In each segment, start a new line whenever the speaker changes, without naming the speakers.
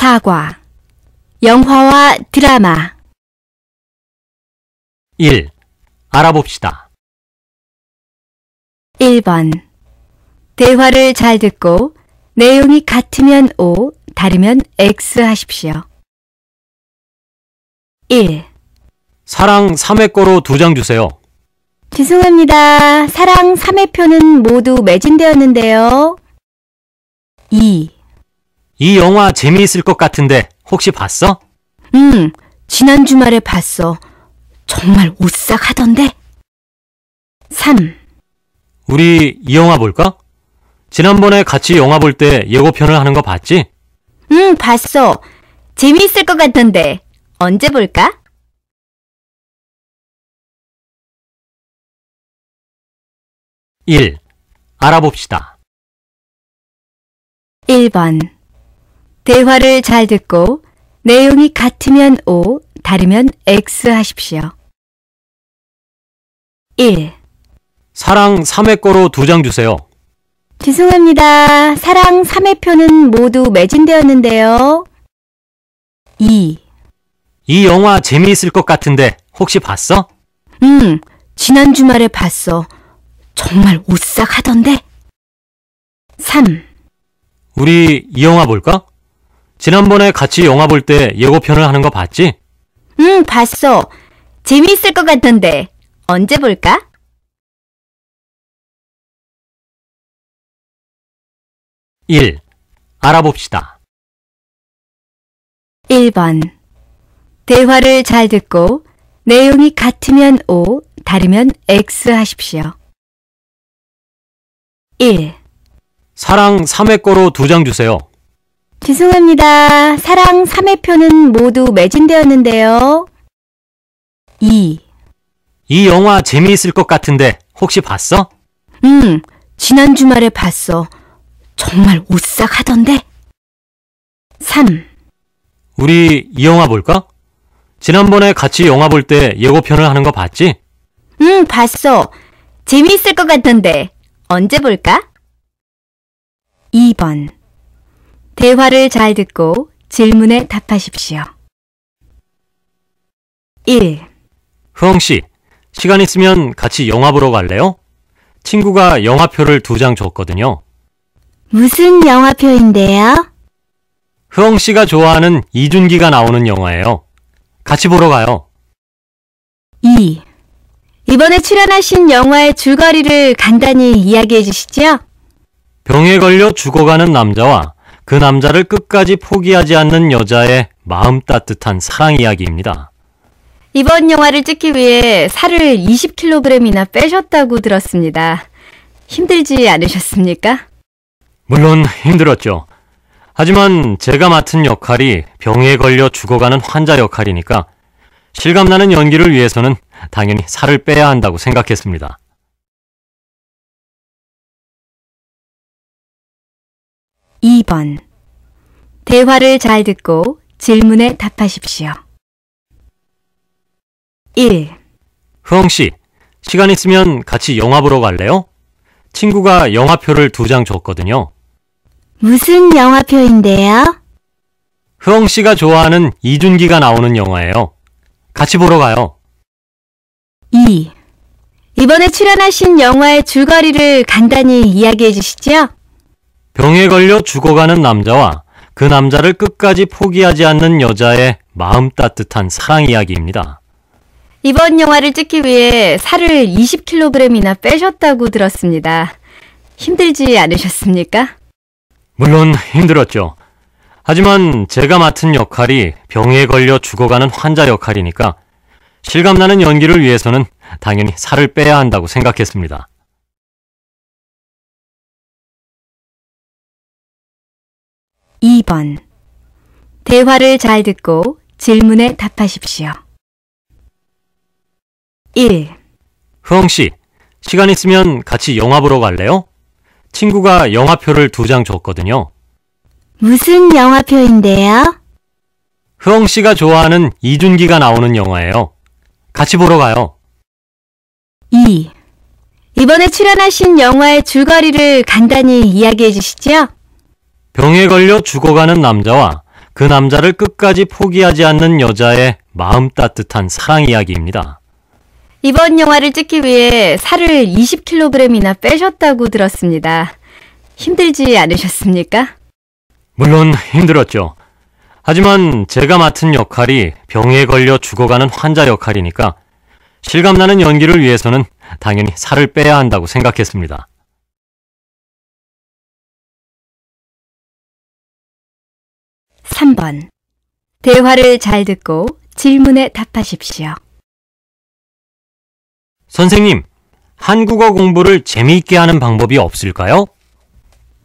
사과. 영화와 드라마.
1. 알아봅시다.
1번. 대화를 잘 듣고 내용이 같으면 O, 다르면 X 하십시오. 1.
사랑 3회 거로 2장 주세요.
죄송합니다. 사랑 3회표는 모두 매진되었는데요. 2.
이 영화 재미있을 것 같은데 혹시 봤어?
지난 주말에 봤어. 정말 오싹하던데. 3.
우리 이 영화 볼까? 지난번에 같이 영화 볼 때 예고편을 하는 거 봤지?
봤어. 재미있을 것 같던데. 언제 볼까?
1. 알아봅시다.
1번. 대화를 잘 듣고 내용이 같으면 O, 다르면 X 하십시오. 1.
사랑 3회 거로 2장 주세요.
죄송합니다. 사랑 3회표는 모두 매진되었는데요. 2.
이 영화 재미있을 것 같은데 혹시 봤어?
지난 주말에 봤어. 정말 오싹하던데. 3.
우리 이 영화 볼까? 지난번에 같이 영화 볼 때 예고편을 하는 거 봤지?
봤어. 재미있을 것 같던데. 언제 볼까?
1. 알아봅시다.
1번. 대화를 잘 듣고 내용이 같으면 O, 다르면 X 하십시오. 1.
사랑 3회 거로 2장 주세요.
죄송합니다. 사랑 3회표는 모두 매진되었는데요. 2.
이 영화 재미있을 것 같은데 혹시 봤어?
지난 주말에 봤어. 정말 오싹하던데. 3.
우리 이 영화 볼까? 지난번에 같이 영화 볼 때 예고편을 하는 거 봤지?
봤어. 재미있을 것 같던데. 언제 볼까? 2번. 대화를 잘 듣고 질문에 답하십시오. 1.
흐엉씨, 시간 있으면 같이 영화 보러 갈래요? 친구가 영화표를 2장 줬거든요.
무슨 영화표인데요?
흐엉씨가 좋아하는 이준기가 나오는 영화예요. 같이 보러 가요.
2. 이번에 출연하신 영화의 줄거리를 간단히 이야기해 주시죠.
병에 걸려 죽어가는 남자와 그 남자를 끝까지 포기하지 않는 여자의 마음 따뜻한 사랑 이야기입니다.
이번 영화를 찍기 위해 살을 20kg이나 빼셨다고 들었습니다. 힘들지 않으셨습니까?
물론 힘들었죠. 하지만 제가 맡은 역할이 병에 걸려 죽어가는 환자 역할이니까 실감나는 연기를 위해서는 당연히 살을 빼야 한다고 생각했습니다.
2번. 대화를 잘 듣고 질문에 답하십시오. 1.
흐엉씨, 시간 있으면 같이 영화 보러 갈래요? 친구가 영화표를 2장 줬거든요.
무슨 영화표인데요?
흐엉씨가 좋아하는 이준기가 나오는 영화예요. 같이 보러 가요.
2. 이번에 출연하신 영화의 줄거리를 간단히 이야기해 주시죠.
병에 걸려 죽어가는 남자와 그 남자를 끝까지 포기하지 않는 여자의 마음 따뜻한 사랑 이야기입니다.
이번 영화를 찍기 위해 살을 20kg이나 빼셨다고 들었습니다. 힘들지 않으셨습니까?
물론 힘들었죠. 하지만 제가 맡은 역할이 병에 걸려 죽어가는 환자 역할이니까 실감나는 연기를 위해서는 당연히 살을 빼야 한다고 생각했습니다.
2번. 대화를 잘 듣고 질문에 답하십시오. 1.
흐엉씨, 시간 있으면 같이 영화 보러 갈래요? 친구가 영화표를 2장 줬거든요.
무슨 영화표인데요?
흐엉씨가 좋아하는 이준기가 나오는 영화예요. 같이 보러 가요.
2. 이번에 출연하신 영화의 줄거리를 간단히 이야기해 주시죠.
병에 걸려 죽어가는 남자와 그 남자를 끝까지 포기하지 않는 여자의 마음 따뜻한 사랑 이야기입니다.
이번 영화를 찍기 위해 살을 20kg이나 빼셨다고 들었습니다. 힘들지 않으셨습니까?
물론 힘들었죠. 하지만 제가 맡은 역할이 병에 걸려 죽어가는 환자 역할이니까 실감나는 연기를 위해서는 당연히 살을 빼야 한다고 생각했습니다.
(3번) 대화를 잘 듣고 질문에 답하십시오.
선생님, 한국어 공부를 재미있게 하는 방법이 없을까요?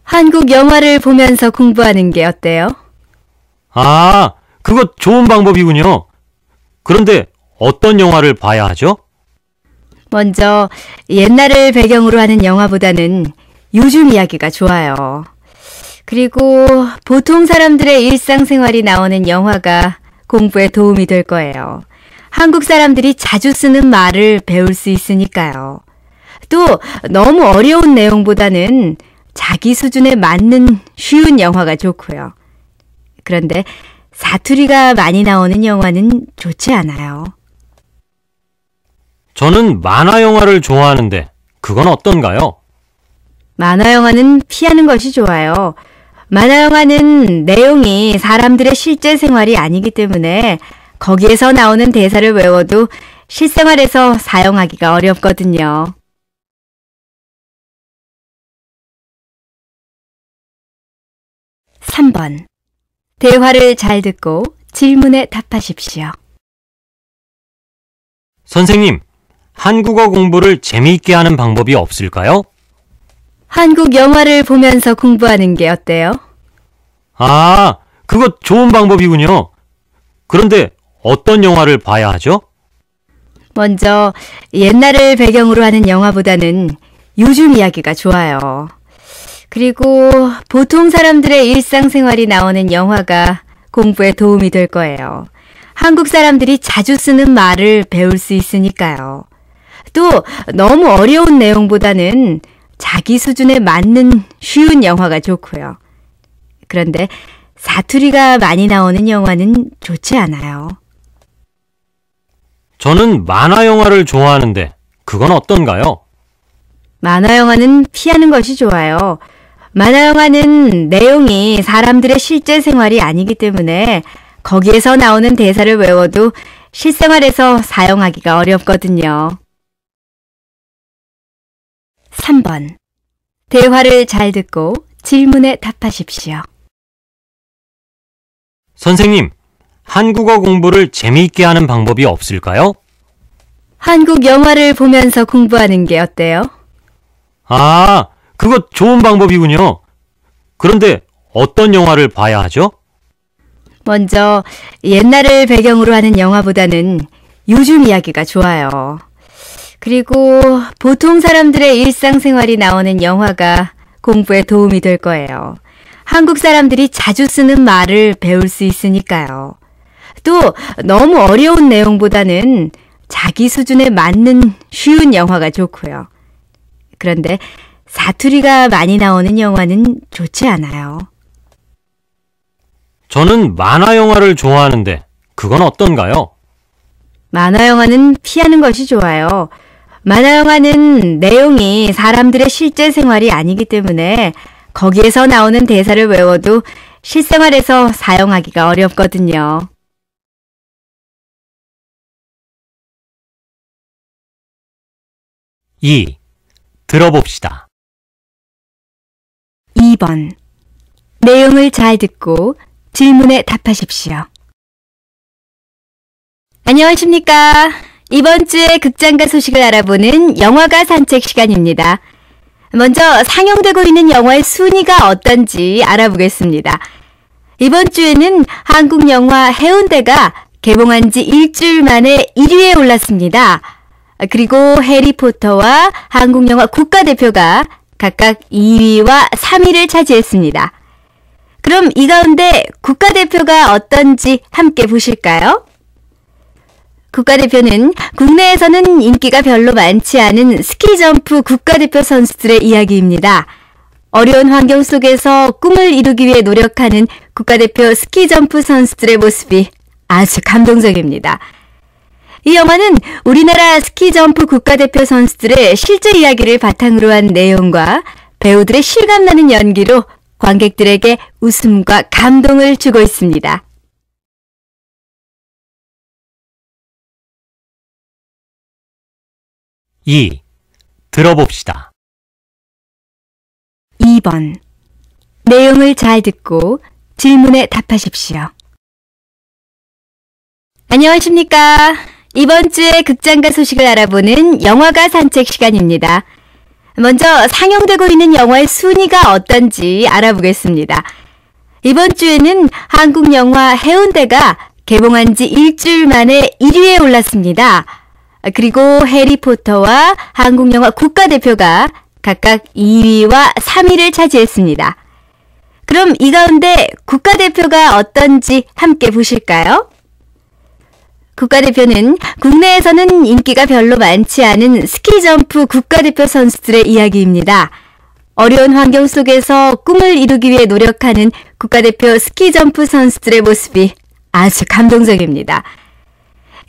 한국 영화를 보면서 공부하는 게 어때요?
아, 그거 좋은 방법이군요. 그런데 어떤 영화를 봐야 하죠?
먼저 옛날을 배경으로 하는 영화보다는 요즘 이야기가 좋아요. 그리고 보통 사람들의 일상생활이 나오는 영화가 공부에 도움이 될 거예요. 한국 사람들이 자주 쓰는 말을 배울 수 있으니까요. 또 너무 어려운 내용보다는 자기 수준에 맞는 쉬운 영화가 좋고요. 그런데 사투리가 많이 나오는 영화는 좋지 않아요.
저는 만화 영화를 좋아하는데 그건 어떤가요?
만화 영화는 피하는 것이 좋아요. 만화 영화는 내용이 사람들의 실제 생활이 아니기 때문에 거기에서 나오는 대사를 외워도 실생활에서 사용하기가 어렵거든요. (3번) 대화를 잘 듣고 질문에 답하십시오.
선생님, 한국어 공부를 재미있게 하는 방법이 없을까요?
한국 영화를 보면서 공부하는 게 어때요?
아, 그거 좋은 방법이군요. 그런데 어떤 영화를 봐야 하죠?
먼저 옛날을 배경으로 하는 영화보다는 요즘 이야기가 좋아요. 그리고 보통 사람들의 일상생활이 나오는 영화가 공부에 도움이 될 거예요. 한국 사람들이 자주 쓰는 말을 배울 수 있으니까요. 또 너무 어려운 내용보다는 자기 수준에 맞는 쉬운 영화가 좋고요. 그런데 사투리가 많이 나오는 영화는 좋지 않아요.
저는 만화 영화를 좋아하는데 그건 어떤가요?
만화 영화는 피하는 것이 좋아요. 만화 영화는 내용이 사람들의 실제 생활이 아니기 때문에 거기에서 나오는 대사를 외워도 실생활에서 사용하기가 어렵거든요. (3번) 대화를 잘 듣고 질문에 답하십시오.
선생님, 한국어 공부를 재미있게 하는 방법이 없을까요?
한국 영화를 보면서 공부하는 게 어때요?
아, 그거 좋은 방법이군요. 그런데 어떤 영화를 봐야 하죠?
먼저 옛날을 배경으로 하는 영화보다는 요즘 이야기가 좋아요. 그리고 보통 사람들의 일상생활이 나오는 영화가 공부에 도움이 될 거예요. 한국 사람들이 자주 쓰는 말을 배울 수 있으니까요. 또 너무 어려운 내용보다는 자기 수준에 맞는 쉬운 영화가 좋고요. 그런데 사투리가 많이 나오는 영화는 좋지 않아요.
저는 만화 영화를 좋아하는데 그건 어떤가요?
만화 영화는 피하는 것이 좋아요. 만화 영화는 내용이 사람들의 실제 생활이 아니기 때문에 거기에서 나오는 대사를 외워도 실생활에서 사용하기가 어렵거든요.
(2) 들어봅시다.
2번 내용을 잘 듣고 질문에 답하십시오. 안녕하십니까? 이번 주에 극장가 소식을 알아보는 영화가 산책 시간입니다. 먼저 상영되고 있는 영화의 순위가 어떤지 알아보겠습니다. 이번 주에는 한국 영화 해운대가 개봉한 지 일주일 만에 1위에 올랐습니다. 그리고 해리포터와 한국 영화 국가대표가 각각 2위와 3위를 차지했습니다. 그럼 이 가운데 국가대표가 어떤지 함께 보실까요? 국가대표는 국내에서는 인기가 별로 많지 않은 스키점프 국가대표 선수들의 이야기입니다. 어려운 환경 속에서 꿈을 이루기 위해 노력하는 국가대표 스키점프 선수들의 모습이 아주 감동적입니다. 이 영화는 우리나라 스키점프 국가대표 선수들의 실제 이야기를 바탕으로 한 내용과 배우들의 실감나는 연기로 관객들에게 웃음과 감동을 주고 있습니다.
2. 들어봅시다.
2번. 내용을 잘 듣고 질문에 답하십시오. 안녕하십니까. 이번 주에 극장가 소식을 알아보는 영화가 산책 시간입니다. 먼저 상영되고 있는 영화의 순위가 어떤지 알아보겠습니다. 이번 주에는 한국 영화 해운대가 개봉한 지 일주일 만에 1위에 올랐습니다. 그리고 해리포터와 한국 영화 국가대표가 각각 2위와 3위를 차지했습니다. 그럼 이 가운데 국가대표가 어떤지 함께 보실까요? 국가대표는 국내에서는 인기가 별로 많지 않은 스키점프 국가대표 선수들의 이야기입니다. 어려운 환경 속에서 꿈을 이루기 위해 노력하는 국가대표 스키점프 선수들의 모습이 아주 감동적입니다.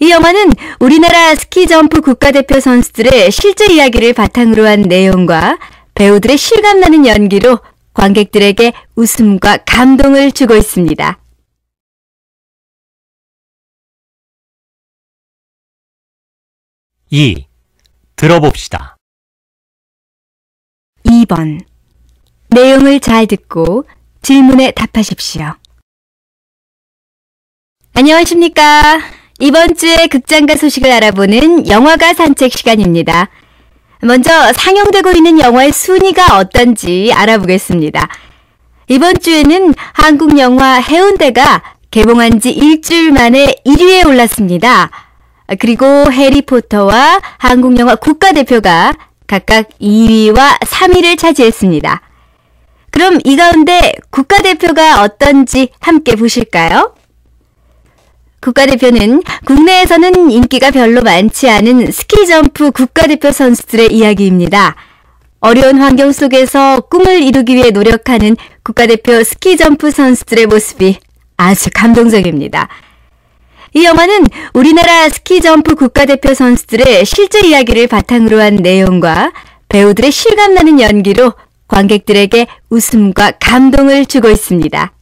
이 영화는 우리나라 스키점프 국가대표 선수들의 실제 이야기를 바탕으로 한 내용과 배우들의 실감나는 연기로 관객들에게 웃음과 감동을 주고 있습니다.
2. 들어봅시다.
2번. 내용을 잘 듣고 질문에 답하십시오. 안녕하십니까. 이번 주에 극장가 소식을 알아보는 영화가 산책 시간입니다. 먼저 상영되고 있는 영화의 순위가 어떤지 알아보겠습니다. 이번 주에는 한국 영화 해운대가 개봉한 지 일주일 만에 1위에 올랐습니다. 그리고 해리포터와 한국 영화 국가대표가 각각 2위와 3위를 차지했습니다. 그럼 이 가운데 국가대표가 어떤지 함께 보실까요? 국가대표는 국내에서는 인기가 별로 많지 않은 스키점프 국가대표 선수들의 이야기입니다. 어려운 환경 속에서 꿈을 이루기 위해 노력하는 국가대표 스키점프 선수들의 모습이 아주 감동적입니다. 이 영화는 우리나라 스키점프 국가대표 선수들의 실제 이야기를 바탕으로 한 내용과 배우들의 실감나는 연기로 관객들에게 웃음과 감동을 주고 있습니다.